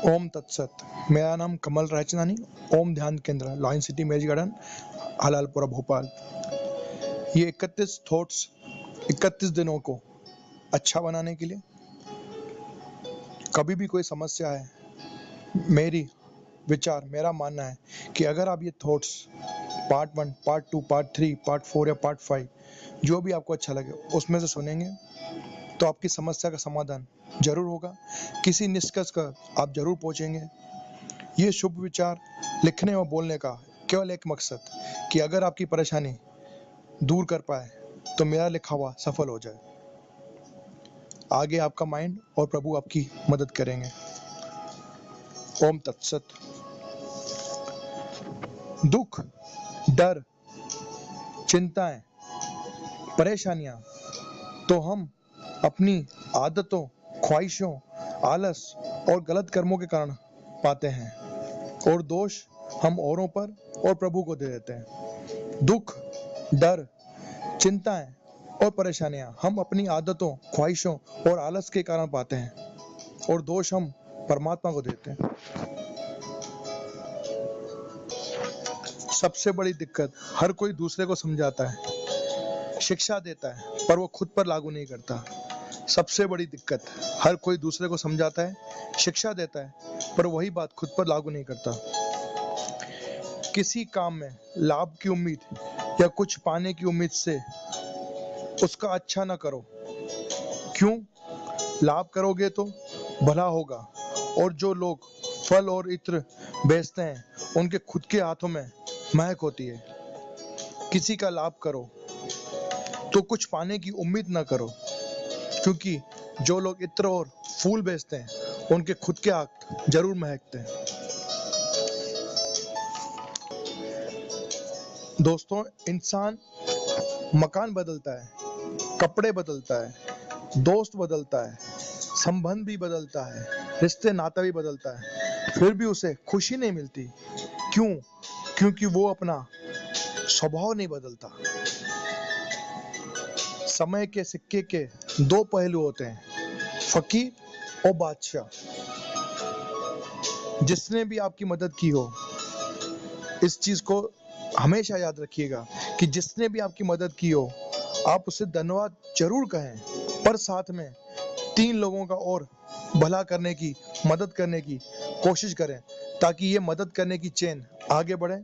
ओम तत्सत। मेरा नाम कमल रायचंदानी। ओम ध्यान केंद्र, lion city, marriage garden, Halalpura, Bhopal. ये 31 थॉट्स 31 दिनों को अच्छा बनाने के लिए। कभी भी कोई समस्या है, मेरा मानना है कि अगर आप ये thoughts part 1, part 2, part 3, part 4 या पार्ट 5 जो भी आपको अच्छा लगे उसमें से सुनेंगे तो आपकी समस्या का समाधान जरूर होगा। किसी निष्कर्ष का आप जरूर पहुंचेंगे। ये शुभ विचार लिखने और बोलने का केवल एक मकसद कि अगर आपकी परेशानी दूर कर पाए तो मेरा लिखा हुआ सफल हो जाए। आगे आपका माइंड और प्रभु आपकी मदद करेंगे। ओम तत्सत। दुख, डर, चिंताएं, परेशानियां तो हम अपनी आदतों, ख्वाहिशों, आलस और गलत कर्मों के कारण पाते हैं, और दोष हम औरों पर और प्रभु को दे देते हैं। दुख, डर, चिंताएं और परेशानियां हम अपनी आदतों, ख्वाहिशों और आलस के कारण पाते हैं, और दोष हम परमात्मा को देते हैं। सबसे बड़ी दिक्कत, हर कोई दूसरे को समझाता है, शिक्षा देता है, पर वो खुद पर लागू नहीं करता। सबसे बड़ी दिक्कत, हर कोई दूसरे को समझाता है, शिक्षा देता है, पर वही बात खुद पर लागू नहीं करता। किसी काम में लाभ की उम्मीद या कुछ पाने की उम्मीद से उसका अच्छा ना करो। क्यों? लाभ करोगे तो भला होगा, और जो लोग फल और इत्र बेचते हैं उनके खुद के हाथों में महक होती है। किसी का लाभ करो तो कुछ पाने की उम्मीद ना करो, क्योंकि जो लोग इत्र और फूल बेचते हैं उनके खुद के हाथ जरूर महकते हैं। दोस्तों, इंसान मकान बदलता है, कपड़े बदलता है, दोस्त बदलता है, संबंध भी बदलता है, रिश्ते नाता भी बदलता है, फिर भी उसे खुशी नहीं मिलती। क्यों? क्योंकि वो अपना स्वभाव नहीं बदलता। समय के सिक्के के दो पहलू होते हैं, फकीर और बादशाह। जिसने भी आपकी मदद की हो, इस चीज को हमेशा याद रखिएगा कि जिसने भी आपकी मदद की हो आप उसे धन्यवाद जरूर कहें, पर साथ में 3 लोगों का और भला करने की, मदद करने की कोशिश करें, ताकि ये मदद करने की चेन आगे बढ़े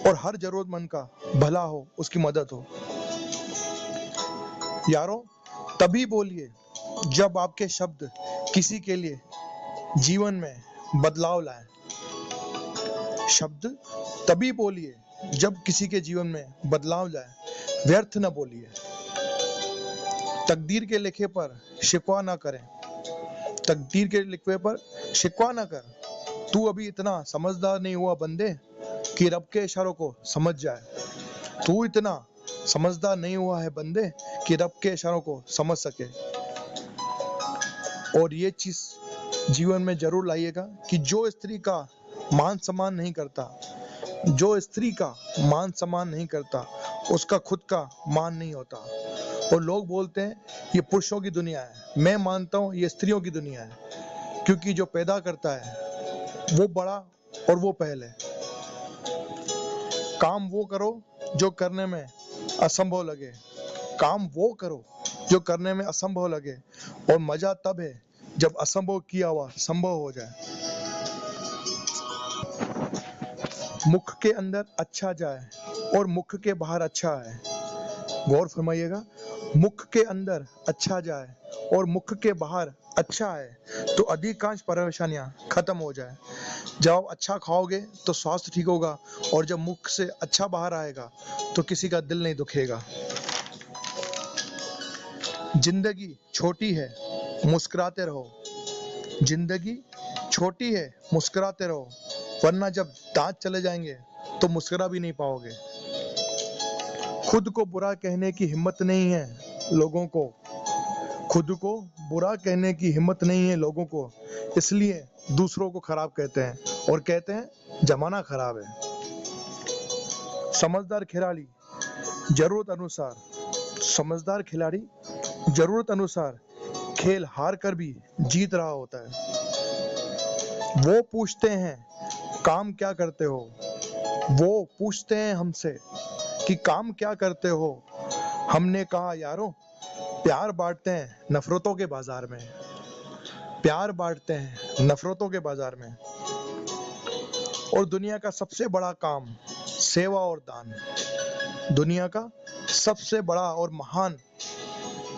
और हर जरूरतमंद का भला हो, उसकी मदद हो। यारों, तभी बोलिए जब आपके शब्द किसी के लिए जीवन में बदलाव लाएं। शब्द तभी बोलिए जब किसी के जीवन में बदलाव लाए, व्यर्थ न बोलिए। तकदीर के लिखे पर शिकवा ना करें। तकदीर के लिखे पर शिकवा ना कर। तू अभी इतना समझदार नहीं हुआ बंदे कि रब के इशारों को समझ जाए। तू इतना समझदार नहीं हुआ है बंदे कि रब के इशारों को समझ सके। और ये चीज जीवन में जरूर लाइएगा कि जो स्त्री का मान सम्मान नहीं करता, जो स्त्री का मान सम्मान नहीं करता, उसका खुद का मान नहीं होता। और लोग बोलते हैं ये पुरुषों की दुनिया है, मैं मानता हूँ ये स्त्रियों की दुनिया है, क्योंकि जो पैदा करता है वो बड़ा और वो पहले। काम वो करो जो करने में असंभव लगे। काम वो करो जो करने में असंभव लगे, और मजा तब है जब असंभव किया हुआ संभव हो जाए। मुख के अंदर अच्छा जाए और मुख के बाहर अच्छा है। गौर फरमाइएगा, मुख के अंदर अच्छा जाए और मुख के बाहर अच्छा है तो अधिकांश परेशानियां खत्म हो जाए। जब आप अच्छा खाओगे तो स्वास्थ्य ठीक होगा, और जब मुख से अच्छा बाहर आएगा तो किसी का दिल नहीं दुखेगा। जिंदगी छोटी है, मुस्कुराते रहो। जिंदगी छोटी है, मुस्कुराते रहो, वरना जब दांत चले जाएंगे तो मुस्कुरा भी नहीं पाओगे। खुद को बुरा कहने की हिम्मत नहीं है लोगों को। खुद को बुरा कहने की हिम्मत नहीं है लोगों को, इसलिए दूसरों को खराब कहते हैं और कहते हैं जमाना खराब है। समझदार खिलाड़ी जरूरत अनुसार खेल हार कर भी जीत रहा होता है। वो पूछते हैं काम क्या करते हो, वो पूछते हैं हमसे कि काम क्या करते हो। हमने कहा यारों प्यार बांटते हैं नफरतों के बाजार में, प्यार बांटते हैं नफरतों के बाजार में। और दुनिया का सबसे बड़ा काम सेवा और दान, दुनिया का सबसे बड़ा और महान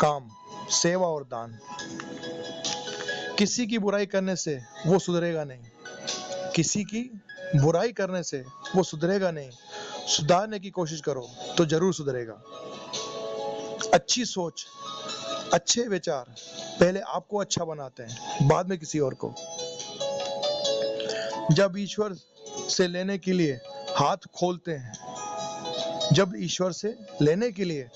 काम सेवा और दान। किसी की बुराई करने से वो सुधरेगा नहीं, किसी की बुराई करने से वो सुधरेगा नहीं। सुधारने की कोशिश करो तो जरूर सुधरेगा। अच्छी सोच, अच्छे विचार पहले आपको अच्छा बनाते हैं, बाद में किसी और को। जब ईश्वर से लेने के लिए हाथ खोलते हैं, जब ईश्वर से लेने के लिए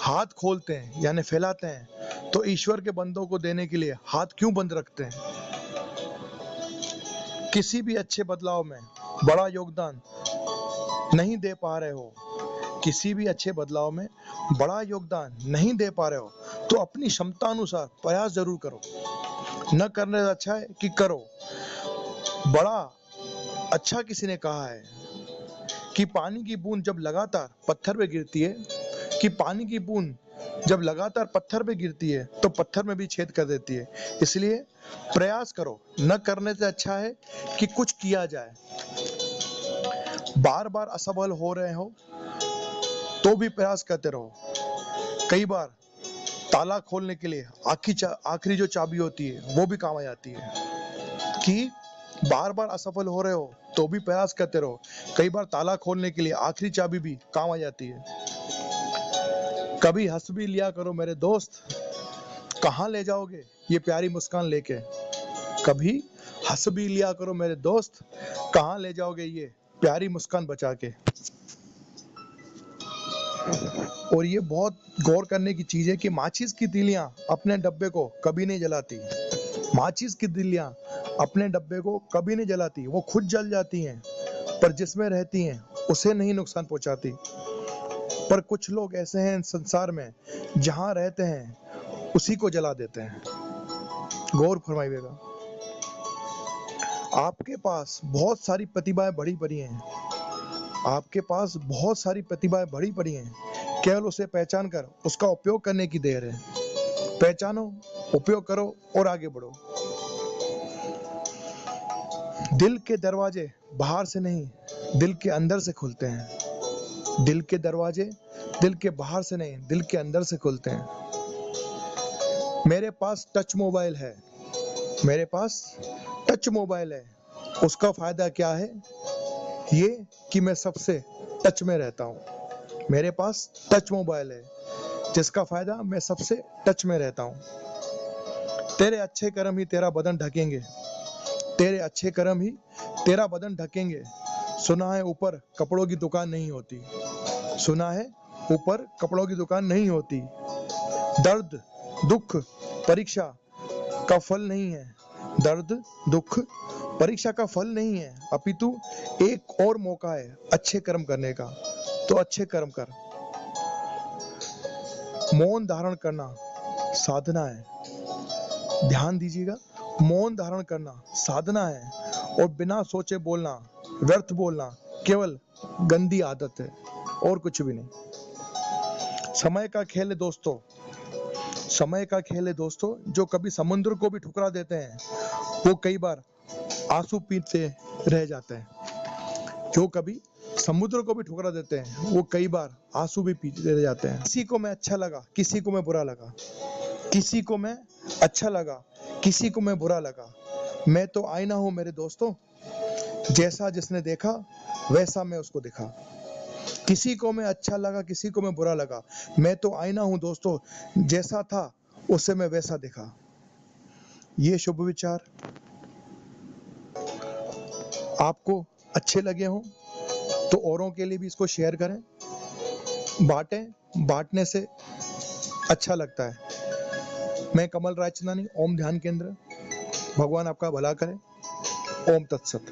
हाथ खोलते हैं यानी फैलाते हैं, तो ईश्वर के बंदों को देने के लिए हाथ क्यों बंद रखते हैं। किसी भी अच्छे बदलाव में बड़ा योगदान नहीं दे पा रहे हो, किसी भी अच्छे बदलाव में बड़ा योगदान नहीं दे पा रहे हो, तो अपनी क्षमता अनुसार प्रयास जरूर करो। न करने से अच्छा है कि करो। बड़ा अच्छा किसी ने कहा है कि पानी की बूंद जब लगातार पत्थर पे गिरती है, कि पानी की बूंद जब लगातार पत्थर पे गिरती है तो पत्थर में भी छेद कर देती है। इसलिए प्रयास करो, न करने से अच्छा है कि कुछ किया जाए। बार बार असफल हो रहे हो तो भी प्रयास करते रहो। कई बार ताला खोलने के लिए आखिरी जो चाबी होती है वो भी काम आ जाती है। कि बार बार असफल हो रहे हो तो भी प्रयास करते रहो, कई बार ताला खोलने के लिए आखिरी चाबी भी काम आ जाती है। कभी हंस भी लिया करो मेरे दोस्त, कहाँ ले जाओगे ये प्यारी मुस्कान लेके। कभी हंस भी लिया करो मेरे दोस्त, कहाँ ले जाओगे ये प्यारी मुस्कान बचा के। और ये बहुत गौर करने की चीज है कि माचिस की तीलियां अपने डब्बे को कभी नहीं जलाती। माचिस की तीलियां अपने डब्बे को कभी नहीं जलाती, वो खुद जल जाती हैं, पर जिसमें रहती हैं उसे नहीं नुकसान पहुंचाती। पर कुछ लोग ऐसे हैं संसार में, जहां रहते हैं उसी को जला देते हैं। गौर फरमाइएगा। आपके पास बहुत सारी प्रतिभाएं बड़ी पड़ी हैं, आपके पास बहुत सारी प्रतिभाएं बड़ी पड़ी हैं, केवल उसे पहचान कर उसका उपयोग करने की देर है। पहचानो, उपयोग करो और आगे बढ़ो। दिल के दरवाजे बाहर से नहीं, दिल के अंदर से खुलते हैं। दिल के दरवाजे दिल के बाहर से नहीं, दिल के अंदर से खुलते हैं। मेरे पास टच मोबाइल है, मेरे पास टच मोबाइल है, उसका फायदा क्या है? ये कि मैं सबसे टच में रहता हूँ। मेरे पास टच मोबाइल है, जिसका फायदा मैं सबसे टच में रहता हूँ। तेरे अच्छे कर्म ही तेरा बदन ढकेंगे, तेरे अच्छे कर्म ही तेरा बदन ढकेंगे। सुना है ऊपर कपड़ों की दुकान नहीं होती, सुना है ऊपर कपड़ों की दुकान नहीं होती। दर्द दुख परीक्षा का फल नहीं है, दर्द दुख परीक्षा का फल नहीं है, अपितु एक और मौका है अच्छे कर्म करने का। तो अच्छे कर्म कर। मौन धारण करना साधना है, ध्यान दीजिएगा। मौन धारण करना साधना है, और बिना सोचे बोलना, व्यर्थ बोलना केवल गंदी आदत है और कुछ भी नहीं। समय का खेल है दोस्तों, समय का खेल है दोस्तों। जो कभी समुद्र को भी ठुकरा देते हैं वो कई बार आंसू पीते रह जाते हैं। जो कभी समुद्र को भी ठुकरा देते हैं वो कई बार आंसू भी पीते रह जाते हैं। किसी को मैं अच्छा लगा, किसी को मैं बुरा लगा, किसी को मैं अच्छा लगा, किसी को मैं बुरा लगा। मैं तो आईना हूं मेरे दोस्तों, जैसा जिसने देखा वैसा मैं उसको दिखा। किसी को मैं अच्छा लगा, किसी को मैं बुरा लगा, मैं तो आईना हूं दोस्तों, जैसा था उससे मैं वैसा दिखा। ये शुभ विचार आपको अच्छे लगे हों तो औरों के लिए भी इसको शेयर करें, बांटें। बांटने से अच्छा लगता है। मैं कमल रायचंदानी, ओम ध्यान केंद्र। भगवान आपका भला करे। ओम तत्सत।